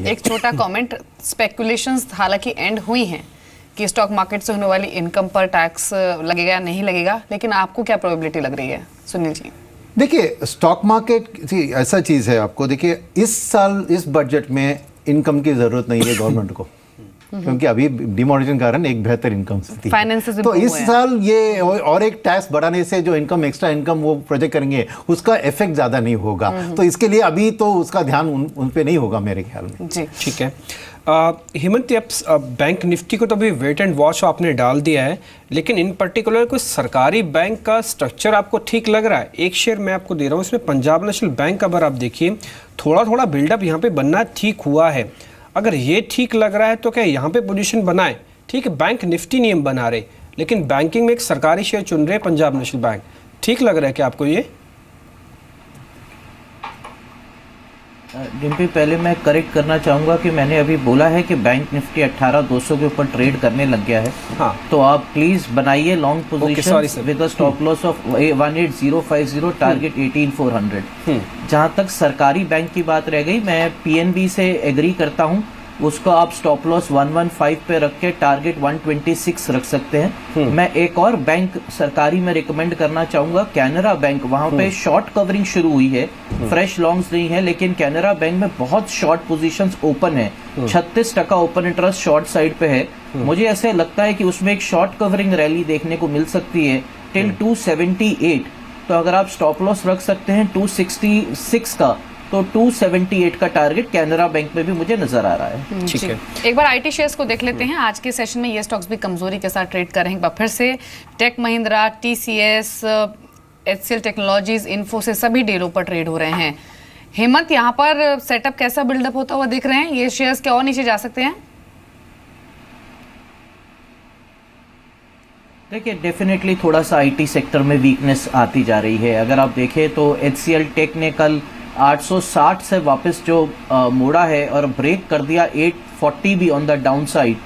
एक छोटा comment, speculations हालांकि एंड हुई हैं कि स्टॉक मार्केट से होने वाली इनकम पर टैक्स लगेगा या नहीं लगेगा, लेकिन आपको क्या प्रोबेबिलिटी लग रही है सुनील जी? देखिए, स्टॉक मार्केट ऐसा चीज़ है, आपको देखिए इस साल इस बजट में इनकम की ज़रूरत नहीं है गवर्नमेंट को, क्योंकि अभी डिमोनेटाइजेशन कारण एक बेहतर इनकम स्थिति है। तो इस साल ये और एक टैक्स बढ़ाने से जो इनकम, एक्स्ट्रा इनकम वो प्रोजेक्ट करेंगे, उसका इफेक्ट ज़्यादा नहीं होगा। तो इसके लिए अभी तो उसका ध्यान उन पे नहीं होगा मेरे ख्याल में। जी ठीक है। हेमंत, बैंक निफ्टी को तो अभी वेट एंड वॉच आपने डाल दिया है, लेकिन इन पर्टिकुलर कोई सरकारी बैंक का स्ट्रक्चर आपको ठीक लग रहा है? एक शेयर मैं आपको दे रहा हूँ, इसमें पंजाब नेशनल बैंक का अगर आप देखिए, थोड़ा थोड़ा बिल्डअप यहाँ पे बनना ठीक हुआ है। अगर ये ठीक लग रहा है तो क्या यहाँ पे पोजीशन बनाए? ठीक है, बैंक निफ्टी नियम बना रहे, लेकिन बैंकिंग में एक सरकारी शेयर चुन रहे पंजाब नेशनल बैंक, ठीक लग रहा है क्या आपको ये? डिम्पी, पहले मैं करेक्ट करना चाहूँगा कि मैंने अभी बोला है कि बैंक निफ्टी 18,200 के ऊपर ट्रेड करने लग गया है। हाँ, तो आप प्लीज़ बनाइए long position with a stop loss of 18050, target 18,400। जहाँ तक सरकारी बैंक की बात रह गई, मैं पीएनबी से एग्री करता हूँ, उसको आप स्टॉप लॉस 115 पे रख के टारगेट 126 रख सकते हैं। मैं एक और बैंक सरकारी में रिकमेंड करना चाहूंगा, कैनरा बैंक। वहां पे शॉर्ट कवरिंग शुरू हुई है, फ्रेश लॉन्ग्स नहीं है, लेकिन कैनरा बैंक में बहुत शॉर्ट पोजीशंस ओपन है। 36% ओपन इंटरेस्ट शॉर्ट साइड पे है। मुझे ऐसे लगता है कि उसमें एक शॉर्ट कवरिंग रैली देखने को मिल सकती है टिल 278। तो अगर आप स्टॉप लॉस रख सकते हैं 266 का, तो 278 का टारगेट कैनरा बैंक में भी मुझे नजर आ रहा है। ठीक है। एक बार आईटी शेयर्स को देख लेते हैं। आज के सेशन में ये स्टॉक्स भी कमजोरी के साथ ट्रेड कर रहे हैं। एक बार फिर से tech Mahindra, TCS, HCL technologies, Infosys सभी डेलों पर ट्रेड हो रहे हैं। हेमंत, यहाँ पर सेटअप कैसा बिल्डअप होता हुआ दिख रहे हैं? ये शेयर्स क्या और नीचे जा सकते हैं? देखिए, डेफिनेटली थोड़ा सा आईटी सेक्टर में वीकनेस आती जा रही है। अगर आप देखें तो एचसीएल टेक ने कल 860 से वापस जो मोड़ा है और ब्रेक कर दिया 840 भी ऑन द डाउन साइड।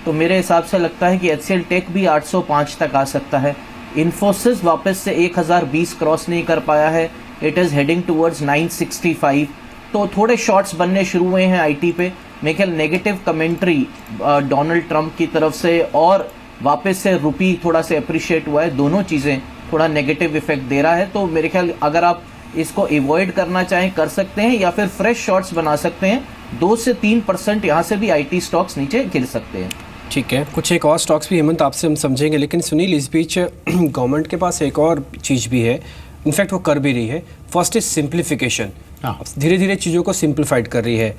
तो मेरे हिसाब से लगता है कि एचसीएल टेक भी 805 तक आ सकता है। इन्फोसिस वापस से 1020 क्रॉस नहीं कर पाया है, इट इज़ हेडिंग टूवर्ड्स 965। तो थोड़े शॉर्ट्स बनने शुरू हुए हैं आईटी पे। मेरे ख्याल नेगेटिव कमेंट्री डोनाल्ड ट्रंप की तरफ से और वापस से रुपी थोड़ा से अप्रिशिएट हुआ है, दोनों चीज़ें थोड़ा नेगेटिव इफेक्ट दे रहा है। तो मेरे ख्याल अगर आप इसको अवॉइड करना चाहें कर सकते हैं, या फिर फ्रेश शॉर्ट्स बना सकते हैं। 2 से 3% यहाँ से भी आईटी स्टॉक्स नीचे गिर सकते हैं। ठीक है, कुछ एक और स्टॉक्स भी हेमंत आपसे हम समझेंगे, लेकिन सुनील, इस बीच गवर्नमेंट के पास एक और चीज़ भी है, इनफैक्ट वो कर भी रही है। First is simplification. धीरे धीरे चीज़ों को सिंप्लीफाइड कर रही है।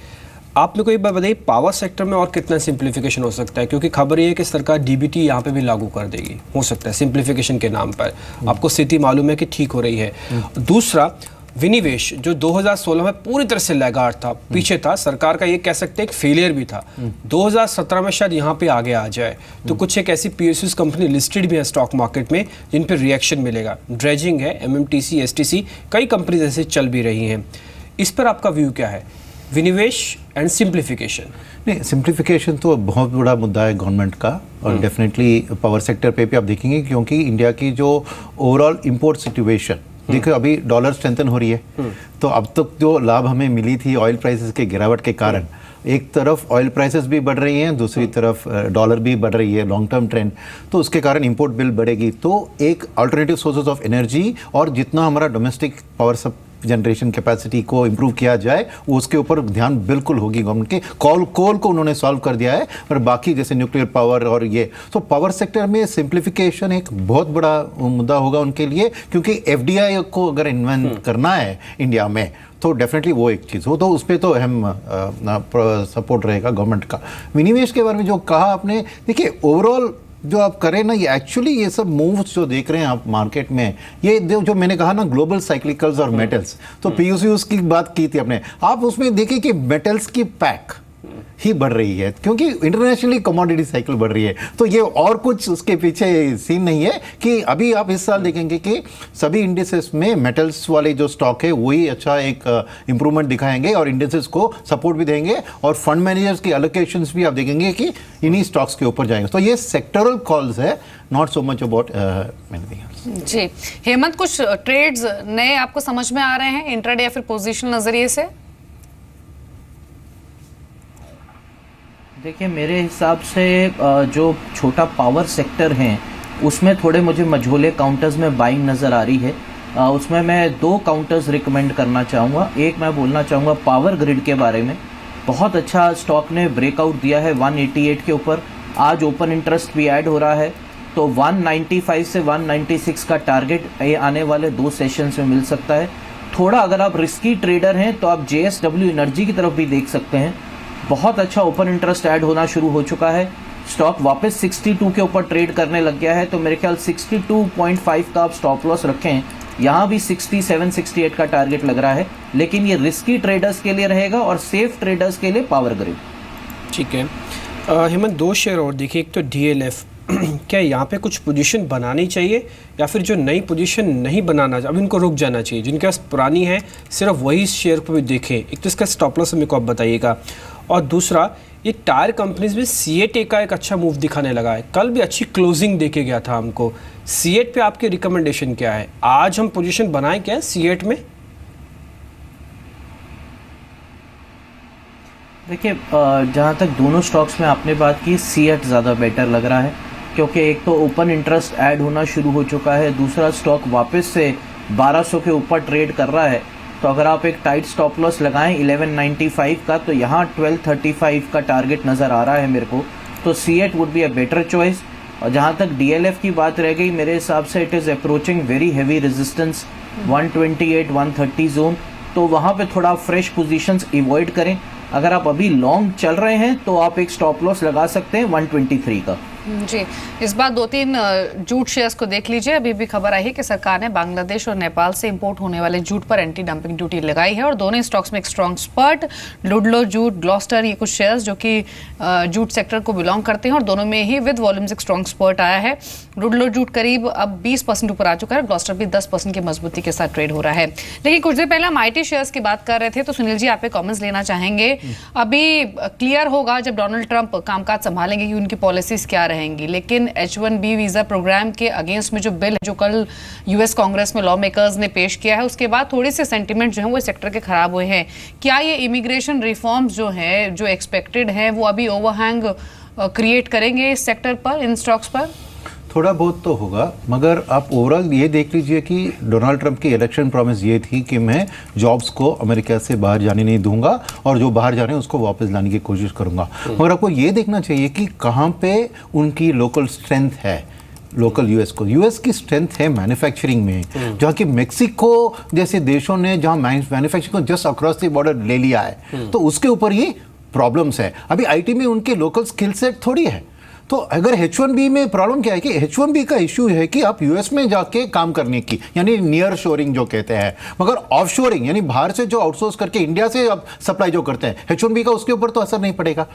आप मेरे को एक बात बताइए, पावर सेक्टर में और कितना सिंप्लीफिकेशन हो सकता है? क्योंकि खबर ये है कि सरकार डीबीटी यहाँ पे भी लागू कर देगी, हो सकता है सिंप्लीफिकेशन के नाम पर। आपको स्थिति मालूम है कि ठीक हो रही है। दूसरा, विनिवेश जो 2016 में पूरी तरह से लैगार्ड था, पीछे था, सरकार का ये कह सकते हैं एक फेलियर भी था। 2017 में शायद यहाँ पे आगे आ जाए। तो कुछ एक ऐसी पीएसयूज कंपनी लिस्टेड भी है स्टॉक मार्केट में जिन पर रिएक्शन मिलेगा। ड्रेजिंग है, एमएमटीसी, एसटीसी, कई कंपनीज ऐसे चल भी रही हैं। इस पर आपका व्यू क्या है? विनिवेश एंड सिंप्लीफिकेशन। नहीं, सिंप्लीफिकेशन तो बहुत बड़ा मुद्दा है गवर्नमेंट का, और डेफिनेटली पावर सेक्टर पे भी आप देखेंगे, क्योंकि इंडिया की जो ओवरऑल इंपोर्ट सिचुएशन देखो, अभी डॉलर स्ट्रेंथन हो रही है। तो अब तक जो लाभ हमें मिली थी ऑयल प्राइसेस के गिरावट के कारण, एक तरफ ऑयल प्राइसेस भी बढ़ रही हैं, दूसरी तरफ डॉलर भी बढ़ रही है, लॉन्ग टर्म ट्रेंड। तो उसके कारण इंपोर्ट बिल बढ़ेगी। तो एक अल्टरनेटिव सोर्सेज ऑफ एनर्जी और जितना हमारा डोमेस्टिक पावर सब जनरेशन कैपेसिटी को इम्प्रूव किया जाए, वो उसके ऊपर ध्यान बिल्कुल होगी गवर्नमेंट के। कोल को उन्होंने सॉल्व कर दिया है, पर बाकी जैसे न्यूक्लियर पावर और ये, तो पावर सेक्टर में सिंप्लीफिकेशन एक बहुत बड़ा मुद्दा होगा उनके लिए, क्योंकि एफडीआई को अगर इन्वेंट करना है इंडिया में, तो डेफिनेटली वो एक चीज़ हो, तो उस पर तो अहम सपोर्ट रहेगा गवर्नमेंट का। विनिवेश के बारे में जो कहा आपने, देखिए ओवरऑल जो आप करें ना, ये एक्चुअली ये सब मूव्स जो देख रहे हैं आप मार्केट में, ये जो मैंने कहा ना ग्लोबल साइक्लिकल्स और मेटल्स, तो पीयूसीयूज की बात की थी आपने, आप उसमें देखिए कि मेटल्स की पैक ही बढ़ रही है, क्योंकि इंटरनेशनली कमोडिटी साइकिल बढ़ रही है। तो ये और कुछ उसके पीछे सीन नहीं है कि अभी आप इस साल देखेंगे कि सभी इंडिसेस में मेटल्स वाले जो स्टॉक है वही अच्छा एक इंप्रूवमेंट दिखाएंगे और इंडिसेस को सपोर्ट भी देंगे, और फंड मैनेजर्स की एलोकेशंस भी आप देखेंगे कि इन्हीं स्टॉक्स के ऊपर जाएंगे। तो ये सेक्टरल कॉल्स है, not so much about anything else. जी हेमंत, कुछ ट्रेड्स नए आपको समझ में आ रहे हैं इंट्राडे या फिर पोजीशन नजरिए से? देखिए मेरे हिसाब से जो छोटा पावर सेक्टर है उसमें थोड़े मुझे मझोले काउंटर्स में बाइंग नज़र आ रही है। उसमें मैं 2 काउंटर्स रिकमेंड करना चाहूँगा। एक मैं बोलना चाहूँगा पावर ग्रिड के बारे में। बहुत अच्छा स्टॉक ने ब्रेकआउट दिया है 188 के ऊपर। आज ओपन इंटरेस्ट भी ऐड हो रहा है, तो 195 से 196 का टारगेट आने वाले 2 सेशंस में मिल सकता है। थोड़ा अगर आप रिस्की ट्रेडर हैं तो आप JSW एनर्जी की तरफ भी देख सकते हैं। बहुत अच्छा ओपन इंटरेस्ट ऐड होना शुरू हो चुका है। स्टॉक वापस 62 के ऊपर ट्रेड करने लग गया है, तो मेरे ख्याल 62.5 का आप स्टॉप लॉस रखें। यहाँ भी 67-68 का टारगेट लग रहा है, लेकिन ये रिस्की ट्रेडर्स के लिए रहेगा और सेफ ट्रेडर्स के लिए पावर ग्रिड। ठीक है हेमंत, 2 शेयर और देखिए। एक तो DLF क्या यहाँ पे कुछ पोजीशन बनानी चाहिए या फिर जो नई पोजीशन नहीं बनाना, अब इनको रुक जाना चाहिए? जिनके पास पुरानी है सिर्फ वही शेयर को भी देखें। एक तो इसका स्टॉप लॉस मेरे को आप बताइएगा, और दूसरा ये टायर कंपनीज में CAT का एक अच्छा मूव दिखाने लगा है। कल भी अच्छी क्लोजिंग देके गया था हमको। CAT पे आपकी रिकमेंडेशन क्या है? आज हम पोजीशन बनाएं क्या CAT में? देखिए जहाँ तक दोनों स्टॉक्स में आपने बात की, CAT ज़्यादा बेटर लग रहा है, क्योंकि एक तो ओपन इंटरेस्ट ऐड होना शुरू हो चुका है, दूसरा स्टॉक वापस से 1200 के ऊपर ट्रेड कर रहा है। तो अगर आप एक टाइट स्टॉप लॉस लगाएं 1195 का, तो यहाँ 1235 का टारगेट नज़र आ रहा है मेरे को। तो CAT would be a better choice. और जहाँ तक DLF की बात रह गई, मेरे हिसाब से it is approaching very heavy resistance 128-130 zone, तो वहाँ पे थोड़ा फ्रेश पोजीशंस अवॉइड करें। अगर आप अभी लॉन्ग चल रहे हैं तो आप एक स्टॉप लॉस लगा सकते हैं 123 का। जी, इस बार 2-3 जूट शेयर्स को देख लीजिए। अभी भी खबर आई है कि सरकार ने बांग्लादेश और नेपाल से इंपोर्ट होने वाले जूट पर एंटी डंपिंग ड्यूटी लगाई है, और दोनों स्टॉक्स में एक स्ट्रॉन्ग स्पर्ट। लुडलो जूट, ग्लॉस्टर, ये कुछ शेयर्स जो कि जूट सेक्टर को बिलोंग करते हैं, और दोनों में ही विद वॉल्यूम्स एक स्ट्रॉन्ग स्पर्ट आया है। लुडलो जूट करीब अब 20% ऊपर आ चुका है, ग्लॉस्टर भी 10% की मजबूती के साथ ट्रेड हो रहा है। लेकिन कुछ देर पहले हम IT शेयर्स की बात कर रहे थे, तो सुनील जी आप पे कॉमेंट्स लेना चाहेंगे। अभी क्लियर होगा जब डोनाल्ड ट्रंप कामकाज संभालेंगे कि उनकी पॉलिसीज क्या रहेंगी, लेकिन H1B वीजा प्रोग्राम के अगेंस्ट में जो बिल है जो कल US कांग्रेस में लॉ मेकर्स ने पेश किया है, उसके बाद थोड़े से सेंटीमेंट जो है वो सेक्टर के खराब हुए हैं। क्या ये इमिग्रेशन रिफॉर्म्स जो है जो एक्सपेक्टेड है वो अभी ओवरहैंग क्रिएट करेंगे इस सेक्टर पर, इन स्टॉक्स पर? थोड़ा बहुत तो होगा, मगर आप ओवरऑल ये देख लीजिए कि डोनाल्ड ट्रंप की इलेक्शन प्रॉमिस ये थी कि मैं जॉब्स को अमेरिका से बाहर जाने नहीं दूंगा, और जो बाहर जा रहे हैं उसको वापस लाने की कोशिश करूंगा। मगर आपको ये देखना चाहिए कि कहाँ पे उनकी लोकल स्ट्रेंथ है। लोकल यूएस की स्ट्रेंथ है मैन्युफैक्चरिंग में, जहाँ की मेक्सिको जैसे देशों ने जहाँ मैन्युफैक्चरिंग को जस्ट अक्रॉस द बॉर्डर ले लिया है, तो उसके ऊपर ही प्रॉब्लम्स है। अभी IT में उनके लोकल स्किल सेट थोड़ी है। तो अगर H1B में प्रॉब्लम क्या है कि H1B का इश्यू है कि आप US में जाके काम करने की, यानी नियर शोरिंग जो कहते हैं, मगर ऑफ शोरिंग यानी बाहर से जो आउटसोर्स करके इंडिया से आप सप्लाई जो करते हैं, H1B का उसके ऊपर तो असर नहीं पड़ेगा,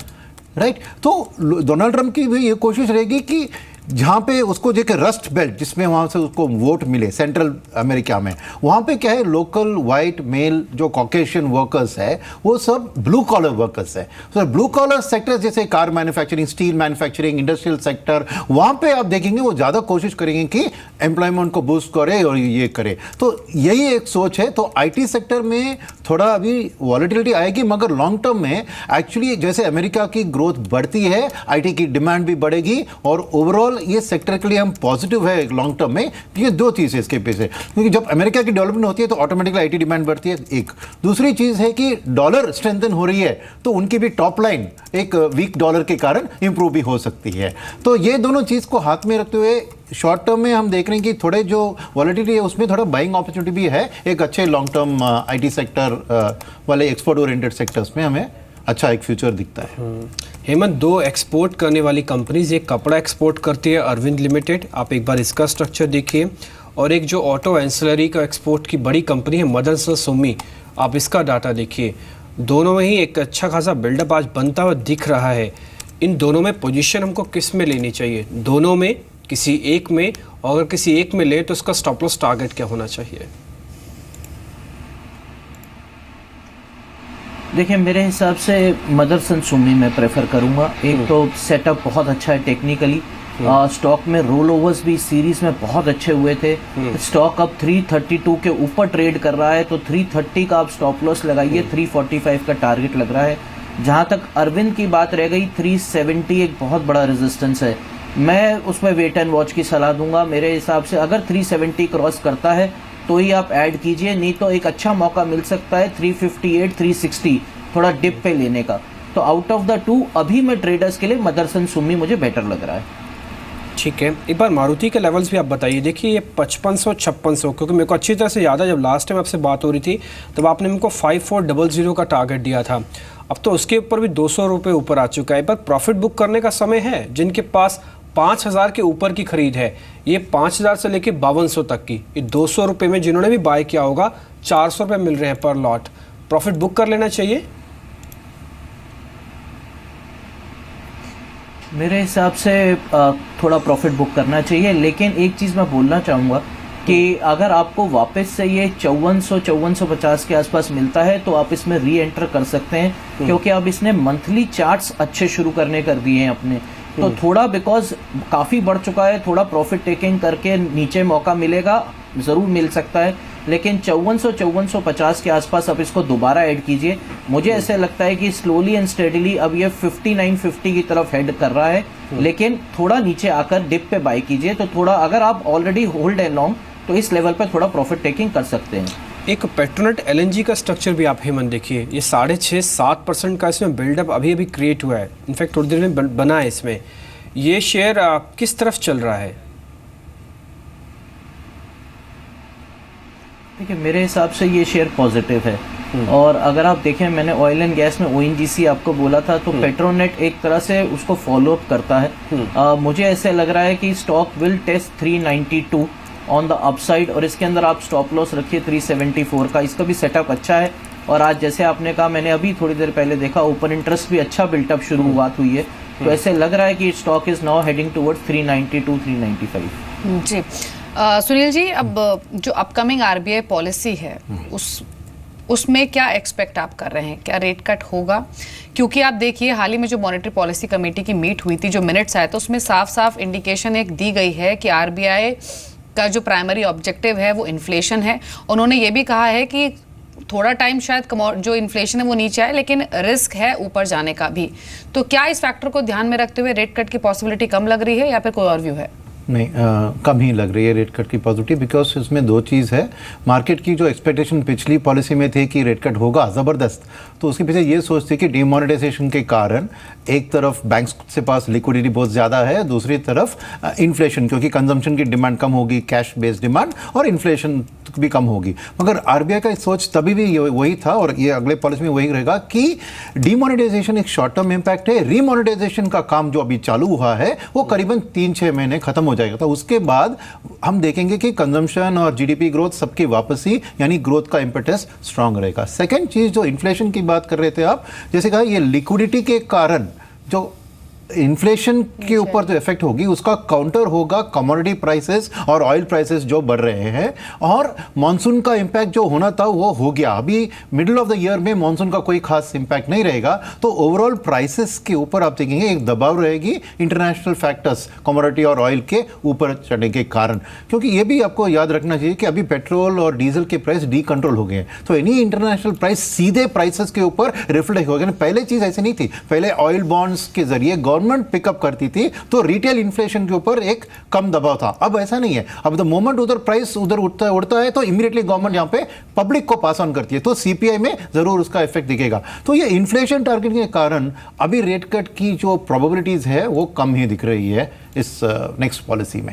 राइट। तो डोनाल्ड ट्रंप की भी ये कोशिश रहेगी कि जहाँ पे उसको देखिए रस्ट बेल्ट, जिसमें वहाँ से उसको वोट मिले सेंट्रल अमेरिका में, वहाँ पे क्या है, लोकल वाइट मेल जो कॉकेशियन वर्कर्स है वो सब ब्लू कॉलर वर्कर्स है। तो ब्लू कॉलर सेक्टर्स जैसे car manufacturing, steel manufacturing, industrial sector, वहाँ पे आप देखेंगे वो ज़्यादा कोशिश करेंगे कि एम्प्लॉयमेंट को बूस्ट करे और ये करे। तो यही एक सोच है। तो IT सेक्टर में थोड़ा अभी वॉलेटिलिटी आएगी, मगर लॉन्ग टर्म में एक्चुअली जैसे अमेरिका की ग्रोथ बढ़ती है, IT की डिमांड भी बढ़ेगी, और ओवरऑल ये सेक्टर के लिए हम पॉजिटिव है लॉन्ग टर्म में। ये 2 चीज़ है इसके पीछे, क्योंकि जब अमेरिका की डेवलपमेंट होती है तो ऑटोमेटिकली IT डिमांड बढ़ती है। एक दूसरी चीज़ है कि डॉलर स्ट्रेंथन हो रही है, तो उनकी भी टॉप लाइन एक वीक डॉलर के कारण इंप्रूव भी हो सकती है। तो ये दोनों चीज़ को हाथ में रखते हुए शॉर्ट टर्म में हम देख रहे हैं कि थोड़े जो वॉलेटिलिटी है उसमें थोड़ा बाइंग अपॉर्चुनिटी भी है। एक अच्छे लॉन्ग टर्म IT सेक्टर वाले एक्सपोर्ट ओरिएंटेड सेक्टर्स में हमें अच्छा एक फ्यूचर दिखता है। हेमंत, 2 एक्सपोर्ट करने वाली कंपनीज, एक कपड़ा एक्सपोर्ट करती है अरविंद लिमिटेड, आप एक बार इसका स्ट्रक्चर देखिए, और एक जो ऑटो एंसिलरी का एक्सपोर्ट की बड़ी कंपनी है मदरसन सुमी, आप इसका डाटा देखिए। दोनों में ही एक अच्छा खासा बिल्डअप आज बनता हुआ दिख रहा है। इन दोनों में पोजीशन हमको किस में लेनी चाहिए? दोनों में, किसी एक में? और अगर किसी एक में ले तो उसका स्टॉप लॉस टारगेट क्या होना चाहिए? देखिए मेरे हिसाब से मदरसन सुमी मैं प्रेफर करूंगा। एक तो सेटअप बहुत अच्छा है टेक्निकली, स्टॉक में रोल ओवर्स भी सीरीज में बहुत अच्छे हुए थे। स्टॉक अब 332 के ऊपर ट्रेड कर रहा है, तो 330 का आप स्टॉप लॉस लगाइए, 345 का टारगेट लग रहा है। जहाँ तक अरविंद की बात रह गई, 370 एक बहुत बड़ा रेजिस्टेंस है। मैं उसमें वेट एंड वॉच की सलाह दूंगा। मेरे हिसाब से अगर 370 क्रॉस करता है तो ही आप ऐड कीजिए, नहीं तो एक अच्छा मौका मिल सकता है 358 360 थोड़ा डिप पे लेने का। तो आउट ऑफ द टू अभी मैं ट्रेडर्स के लिए मदरसन सुमी मुझे बेटर लग रहा है। ठीक है, एक बार मारुति के लेवल्स भी आप बताइए। देखिए ये 5500 5600, क्योंकि मेरे को अच्छी तरह से याद है जब लास्ट टाइम आपसे बात हो रही थी तब आपने मेरे को 5400 का टारगेट दिया था। अब तो उसके ऊपर भी 200 रुपये ऊपर आ चुका है। पर प्रॉफिट बुक करने का समय है जिनके पास 5000 के ऊपर की खरीद है, ये 5000 से लेके 5200 तक की, ये 200 रुपये में जिन्होंने भी बाय किया होगा 400 रुपये मिल रहे हैं पर लॉट, प्रॉफिट बुक कर लेना चाहिए। मेरे हिसाब से थोड़ा प्रॉफिट बुक करना चाहिए, लेकिन एक चीज़ मैं बोलना चाहूँगा कि अगर आपको वापस से ये 5450 के आसपास मिलता है तो आप इसमें री एंटर कर सकते हैं, क्योंकि अब इसने मंथली चार्ट्स अच्छे शुरू करने कर दिए हैं अपने। तो थोड़ा बिकॉज काफ़ी बढ़ चुका है, थोड़ा प्रॉफिट टेकिंग करके नीचे मौका मिलेगा, ज़रूर मिल सकता है, लेकिन 5450 के आसपास आप इसको दोबारा ऐड कीजिए। मुझे ऐसे लगता है कि स्लोली एंड स्टेडीली अब ये 5950 की तरफ हेड कर रहा है, लेकिन थोड़ा नीचे आकर डिप पे बाय कीजिए। तो थोड़ा अगर आप ऑलरेडी होल्ड एंड लॉन्ग तो इस लेवल पे थोड़ा प्रॉफिट टेकिंग कर सकते हैं। एक पेट्रोनेट LNG का स्ट्रक्चर भी आप हेमंत देखिए, ये 6.5-7% का इसमें बिल्डअप अभी अभी क्रिएट हुआ है, इनफैक्ट थोड़ी देर में बना है इसमें। ये शेयर किस तरफ चल रहा है? देखिए मेरे हिसाब से ये शेयर पॉजिटिव है, और अगर आप देखें मैंने ऑयल एंड गैस में ONGC आपको बोला था, तो पेट्रोनेट एक तरह से उसको फॉलो अप करता है। मुझे ऐसे लग रहा है कि stock will test 392 on the upside, और इसके अंदर आप स्टॉप लॉस रखिए 374 का। इसका भी सेटअप अच्छा है, और आज जैसे आपने कहा, मैंने अभी थोड़ी देर पहले देखा, ओपन इंटरेस्ट भी अच्छा बिल्टअप शुरुआत हुई है, तो ऐसे लग रहा है कि stock is now heading towards 392 395। जी सुनील जी, अब जो अपकमिंग RBI पॉलिसी है उसमें क्या एक्सपेक्ट आप कर रहे हैं? क्या रेट कट होगा? क्योंकि आप देखिए हाल ही में जो मॉनेटरी पॉलिसी कमेटी की मीट हुई थी, जो मिनट्स आए, तो उसमें साफ साफ इंडिकेशन एक दी गई है कि RBI का जो प्राइमरी ऑब्जेक्टिव है वो इन्फ्लेशन है। उन्होंने ये भी कहा है कि थोड़ा टाइम शायद जो इन्फ्लेशन है वो नीचे आए, लेकिन रिस्क है ऊपर जाने का भी। तो क्या इस फैक्टर को ध्यान में रखते हुए रेट कट की पॉसिबिलिटी कम लग रही है या फिर कोई और व्यू है? नहीं, कम ही लग रही है रेट कट की पॉजिटिव, बिकॉज इसमें दो चीज़ है। मार्केट की जो एक्सपेक्टेशन पिछली पॉलिसी में थी कि रेट कट होगा ज़बरदस्त, तो उसके पीछे ये सोच थी कि डिमोनेटाइजेशन के कारण एक तरफ बैंक्स के पास लिक्विडिटी बहुत ज़्यादा है, दूसरी तरफ इन्फ्लेशन, क्योंकि कंजम्पशन की डिमांड कम होगी, कैश बेस्ड डिमांड, और इन्फ्लेशन भी कम होगी। मगर RBI का सोच तभी भी वही था, और ये अगले पॉलिसी में वही रहेगा कि डिमोनेटाइजेशन एक शॉर्ट टर्म इम्पैक्ट है। रीमोनेटाइजेशन का काम जो अभी चालू हुआ है वो करीबन 3-6 महीने खत्म हो जाएगा, तो उसके बाद हम देखेंगे कि कंजम्पशन और GDP ग्रोथ सबकी वापसी, यानी ग्रोथ का इम्पेटस स्ट्रांग रहेगा। सेकंड चीज, जो इन्फ्लेशन की बात कर रहे थे आप, जैसे कहा, ये लिक्विडिटी के कारण जो इन्फ्लेशन के ऊपर जो इफेक्ट होगी उसका काउंटर होगा कमोडिटी प्राइसेस और ऑयल प्राइसेस जो बढ़ रहे हैं, और मॉनसून का इंपैक्ट जो होना था वो हो गया। अभी मिडिल ऑफ द ईयर में मॉनसून का कोई खास इंपैक्ट नहीं रहेगा, तो ओवरऑल प्राइसेस के ऊपर आप देखेंगे एक दबाव रहेगी इंटरनेशनल फैक्टर्स कमोडिटी और ऑयल के ऊपर चढ़ने के कारण। क्योंकि ये भी आपको याद रखना चाहिए कि अभी पेट्रोल और डीजल के प्राइस डीकंट्रोल हो गए हैं, तो एनी इंटरनेशनल प्राइस सीधे प्राइसेस के ऊपर रिफ्लेक्ट हो गए। पहले चीज ऐसी नहीं थी, पहले ऑयल बॉन्ड्स के जरिए गवर्नमेंट पिकअप करती थी तो रिटेल इन्फ्लेशन के ऊपर एक कम दबाव था। अब ऐसा नहीं है, अब द मोमेंट उधर प्राइस उधर उड़ता है तो इमीडिएटली गवर्नमेंट यहां पे पब्लिक को पास ऑन करती है, तो CPI में जरूर उसका इफेक्ट दिखेगा। तो ये इन्फ्लेशन टारगेट के कारण अभी रेट कट की जो प्रोबेबिलिटीज है वो कम ही दिख रही है इस नेक्स्ट पॉलिसी में।